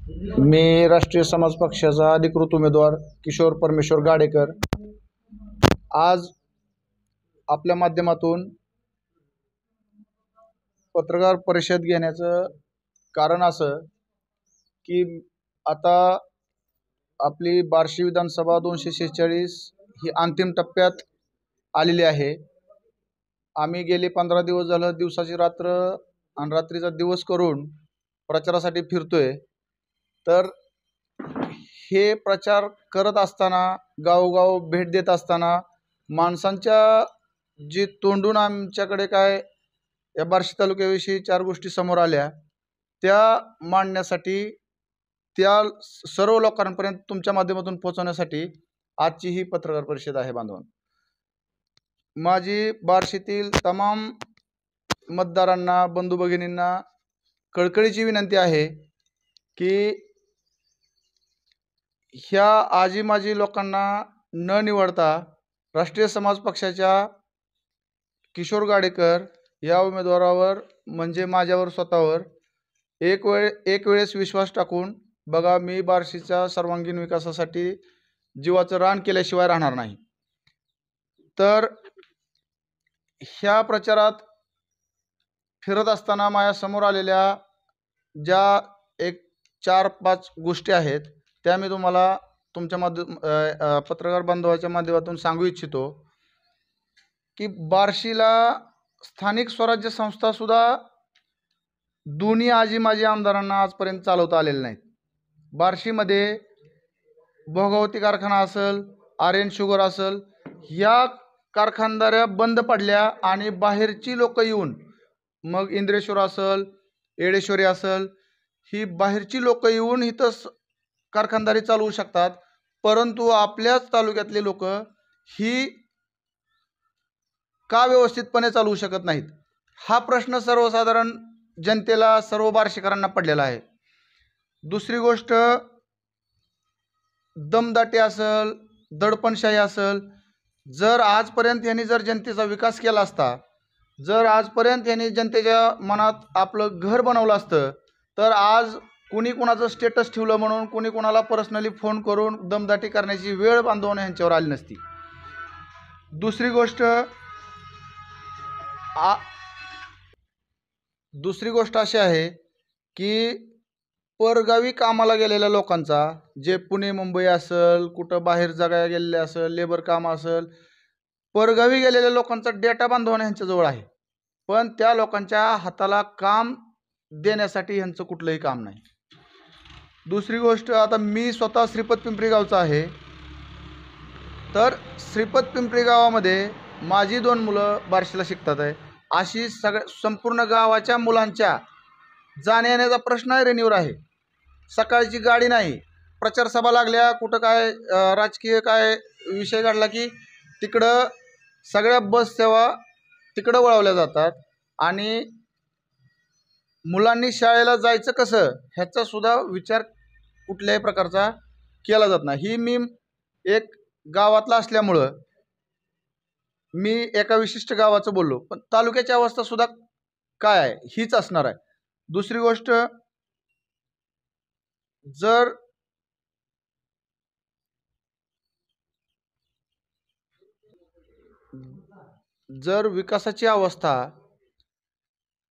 मी राष्ट्रीय समाज पक्षाचा अधिकृत उमेदवार किशोर परमेश्वर गाडेकर आज आपल्या माध्यमातून पत्रकार परिषद घेण्याचं कारण असं की आता आपली बार्शी विधानसभा 246 ही अंतिम टप्प्यात आलेली आहे। आम्ही गेले 15 दिवस झालं दिवसाची रात्र आणि रात्रीचा दिवस करून प्रचारासाठी फिरतोय। तर हे प्रचार करत असताना गावोगाव भेट देत असताना माणसांच्या जी तोंडून आमच्याकडे काय या बार्शी तालुक्याविषयी 4 गोष्टी समोर आल्या त्या मांडण्यासाठी त्या सर्व लोकांपर्यंत तुमच्या माध्यमातून पोहोचवण्यासाठी आजची ही पत्रकार परिषद आहे। बांधवांनो, माझी बार्शीतील तमाम मतदारांना बंधू भगिनींना कळकळीची विनंती आहे की ह्या आजी माजी लोकांना न निवडता राष्ट्रीय समाज पक्षाच्या किशोर गाडेकर या उमेदवारावर म्हणजे माझ्यावर स्वतःवर एक वेळेस विश्वास टाकून बघा। मी बार्शीच्या सर्वांगीण विकासासाठी जीवाचं रान केल्याशिवाय राहणार नाही। तर ह्या प्रचारात फिरत असताना माझ्या समोर आलेल्या ज्या एक 4-5 गोष्टी आहेत त्या मी तुम्हाला तुमच्या पत्रकार बांधवाच्या माध्यमातून सांगू इच्छितो की बार्शीला स्थानिक स्वराज्य संस्था सुद्धा दोन्ही आजी माजी आमदारांना आजपर्यंत चालवता आलेले नाहीत। बार्शीमध्ये भोगावती कारखाना असेल, आर्यन शुगर असेल, या कारखानदाऱ्या बंद पडल्या आणि बाहेरची लोक येऊन मग इंद्रेश्वर असेल, येडेश्वरी असेल, ही बाहेरची लोक येऊन इथं कारखानदारी चालवू शकतात। परंतु आपल्याच तालुक्यातले लोक ही का व्यवस्थितपणे चालवू शकत नाहीत हा प्रश्न सर्वसाधारण जनतेला सर्व बार्शीकरांना पडलेला आहे। दुसरी गोष्ट दमदाटी असेल, दडपणशाही असेल, जर आजपर्यंत यांनी जर जनतेचा विकास केला असता, जर आजपर्यंत यांनी जनतेच्या मनात आपलं घर बनवलं असतं तर आज कुणी कुणाचं स्टेटस ठेवलं म्हणून कुणी कुणाला पर्सनली फोन करून दमदाटी करण्याची वेळ बांधवून यांच्यावर आली नसती। दुसरी गोष्ट अशी आहे की परगावी कामाला गेलेल्या लोकांचा, जे पुणे मुंबई असेल, कुठं बाहेर जगायला गेलेले असेल, लेबर काम असेल, परगावी गेलेल्या लोकांचा डेटा बांधवणं यांच्याजवळ आहे, पण त्या लोकांच्या हाताला काम देण्यासाठी यांचं कुठलंही काम नाही। दुसरी गोष्ट, आता मी स्वतः श्रीपत पिंपरी गावचा आहे, तर श्रीपत पिंपरी गावामध्ये माझी 2 मुलं बार्शीला शिकतात आहे। अशी संपूर्ण गावाच्या मुलांच्या जाण्या येण्याचा प्रश्न आहे, रेणीवर आहे। सकाळची गाडी नाही, प्रचार सभा लागल्या, कुठं काय राजकीय काय विषय घडला की तिकडं सगळ्या बस सेवा तिकडं वळवल्या जातात आणि मुलांनी शाळेला जायचं कसं ह्याचा सुद्धा विचार कुठल्याही प्रकारचा केला जात नाही। ही मी एक गावातला असल्यामुळं मी एका विशिष्ट गावाचं बोललो, पण तालुक्याची अवस्था सुद्धा काय आहे हीच असणार आहे। दुसरी गोष्ट, जर विकासाची अवस्था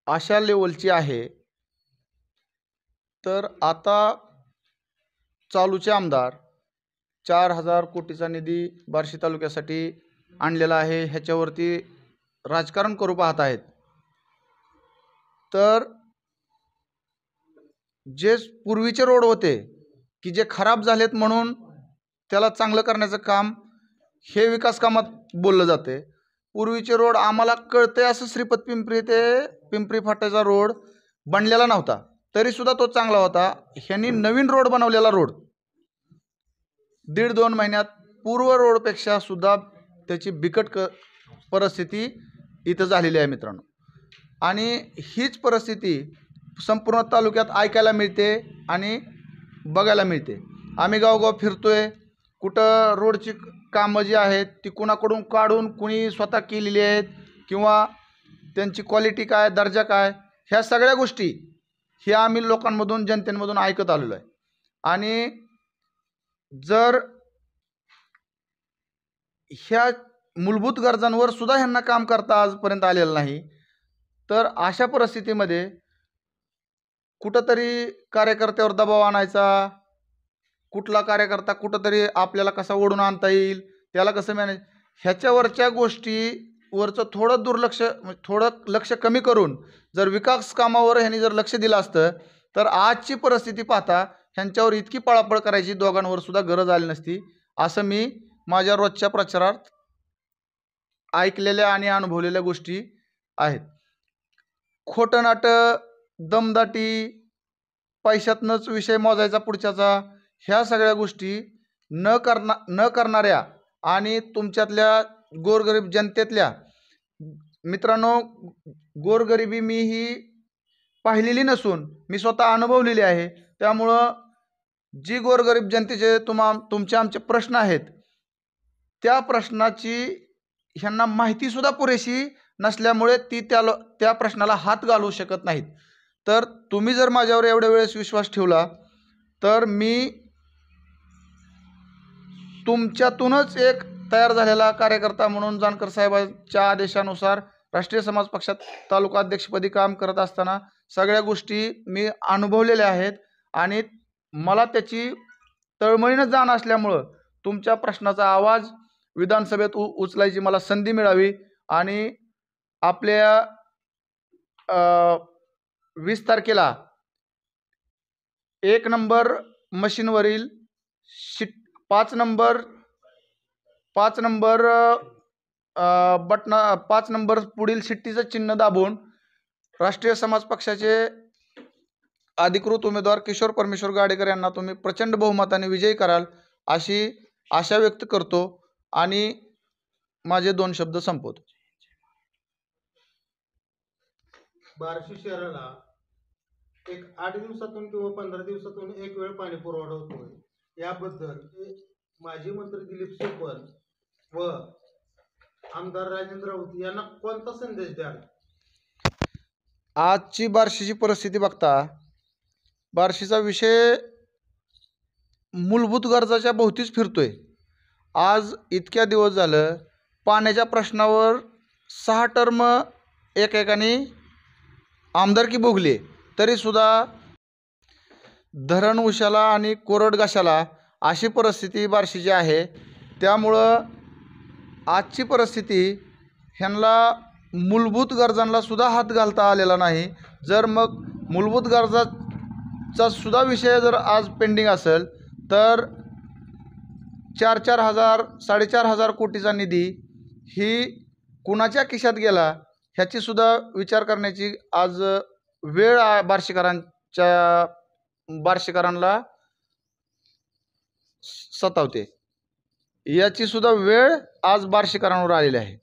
अशा लेवलची आहे तर आता चालूचे आमदार 4000 कोटीचा निधी बार्शी तालुक्यासाठी आणलेला आहे, ह्याच्यावरती राजकारण करू पाहत आहेत। तर जे पूर्वीचे रोड होते की जे खराब झालेत म्हणून त्याला चांगलं करण्याचं काम हे विकास कामात बोललं जाते। पूर्वीचे रोड आम्हाला कळते असं श्रीपत पिंपरी ते पिंपरी फाट्याचा रोड बनलेला नव्हता, तरी सुद्धा तो चांगला होता। ह्यांनी नवीन रोड बनवलेला रोड 1.5-2 महिन्यात पूर्व रोडपेक्षा सुद्धा त्याची बिकट परिस्थिती इथं झालेली आहे मित्रांनो। आणि हीच परिस्थिती संपूर्ण तालुक्यात ऐकायला मिळते आणि बघायला मिळते। आम्ही गावगाव फिरतोय, कुठं रोडची कामं जी आहेत ती कुणाकडून काढून कुणी स्वतः केलेली आहेत किंवा त्यांची क्वालिटी काय, दर्जा काय, ह्या सगळ्या गोष्टी हे आम्ही लोकांमधून जनतेमधून ऐकत आलेलो आहे। आणि जर ह्या मूलभूत गरजांवर सुद्धा ह्यांना काम करता आजपर्यंत आलेलं नाही, तर अशा परिस्थितीमध्ये कुठंतरी कार्यकर्त्यावर दबाव आणायचा, कुठला कार्यकर्ता कुठंतरी आपल्याला कसा ओढून आणता येईल, त्याला कसं मॅनेज, ह्याच्यावरच्या गोष्टीवरचं थोडं दुर्लक्ष, थोडं लक्ष कमी करून जर विकास कामावर ह्यांनी जर लक्ष दिलं असतं, तर आजची परिस्थिती पाहता ह्यांच्यावर इतकी पळापळ करायची दोघांवर सुद्धा गरज आली नसती, असं मी माझ्या रोजच्या प्रचारात ऐकलेल्या आणि अनुभवलेल्या गोष्टी आहेत. खोटं नाटं, दमदाटी, पैशातनंच विषय मोजायचा पुढच्याचा, ह्या सगळ्या गोष्टी न करणाऱ्या आणि तुमच्यातल्या गोरगरीब जनतेतल्या मित्रांनो, गोरगरिबी मी ही पाहिलेली नसून मी स्वतः अनुभवलेली आहे. त्यामुळं जी गोरगरीब जनतेचे तुमचे आमचे प्रश्न आहेत, त्या प्रश्नाची ह्यांना माहितीसुद्धा पुरेशी नसल्यामुळे ती त्या प्रश्नाला हात घालू शकत नाहीत. तर तुम्ही जर माझ्यावर एवढ्या वेळेस विश्वास ठेवला, तर मी तुमच्यातूनच एक तयार झालेला कार्यकर्ता म्हणून जानकर साहेबांच्या आदेशानुसार राष्ट्रीय समाज पक्षात तालुका अध्यक्षपदी काम करत असताना सगळ्या गोष्टी मी अनुभवलेल्या आहेत आणि मला त्याची तळमळीनं जाण असल्यामुळं तुमच्या प्रश्नाचा आवाज विधानसभेत उचलायची मला संधी मिळावी आणि आपल्या 20 तारखेला 1 नंबर मशीनवरील 5 नंबर बटना 5 नंबर पुढील शिट्टीचं चिन्ह दाबून राष्ट्रीय समाज पक्षाचे अधिकृत उमेदवार किशोर परमेश्वर गाडेकर यांना तुम्ही प्रचंड बहुमताने विजयी कराल अशी आशा व्यक्त करतो आणि माझे 2 शब्द संपवतो. बार्शी शहराला एक 8 दिवसातून किंवा 15 दिवसातून एक वेळ पाणी पुरवठा होतोय, याबद्दल माजी मंत्री दिलीप सोपल व आमदार राजेंद्र राऊत यांना कोणता संदेश द्याल? आजची बार्शीची परिस्थिती बघता बार्शीचा विषय मूलभूत गरजाच्या भोवतीच फिरतोय. आज इतक्या दिवस झालं पाण्याच्या प्रश्नावर 6 टर्म एकेकाने आमदारकी भोगली, तरीसुद्धा धरण उशाला आणि कोरड घाशाला अशी परिस्थिती बार्शीची आहे. त्यामुळं आजची परिस्थिती ह्यांना मूलभूत गरजांना सुद्धा हात घालता आलेला नाही. जर मग मूलभूत गरजाचा सुद्धा विषय जर आज पेंडिंग असेल, तर 4,000 4,500 कोटीचा निधी ही कुणाच्या खिशात गेला ह्याची सुद्धा विचार करण्याची आज वेळ बार्शीकरांना सतावते. याची सुद्धा वेळ आज बार्शीकरांवर आलेली आहे.